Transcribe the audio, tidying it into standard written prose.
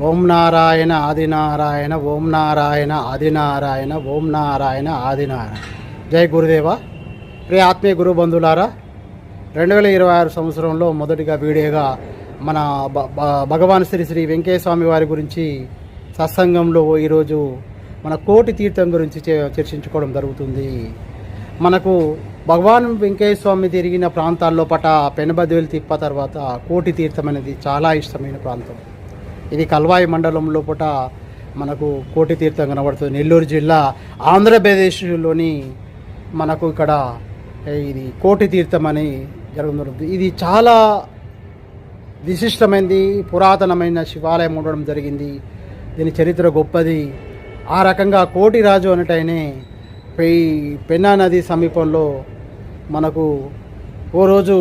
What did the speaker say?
ఓం నారాయణ ఆదినారాయణ, ఓం నారాయణ ఆదినారాయణ, ఓం నారాయణ ఆదినారాయణ. జై గురుదేవ. ప్రియ ఆత్మీయ గురు బంధువులారా, 2026 సంవత్సరంలో మొదటిగా వీడియోగా మన భగవాన్ శ్రీ శ్రీ వెంకయ్య స్వామి వారి గురించి సత్సంగంలో ఈరోజు మన కోటి తీర్థం గురించి చర్చించుకోవడం జరుగుతుంది. మనకు భగవాన్ వెంకయ్య స్వామి తిరిగిన ప్రాంతాల్లో పట పెనబద్వేలు తిప్ప తర్వాత కోటి తీర్థం అనేది చాలా ఇష్టమైన ప్రాంతం. ఇది కల్వాయి మండలం లోపల మనకు కోటి తీర్థం కనబడుతుంది. నెల్లూరు జిల్లా ఆంధ్రప్రదేశ్లోని మనకు ఇక్కడ ఇది కోటి తీర్థం అని జరుగుతుంది. ఇది చాలా విశిష్టమైనది, పురాతనమైన శివాలయం ఉండడం జరిగింది. దీని చరిత్ర గొప్పది. ఆ రకంగా కోటి రాజు అనేటైనే పెన్నా నది సమీపంలో మనకు ఓ రోజు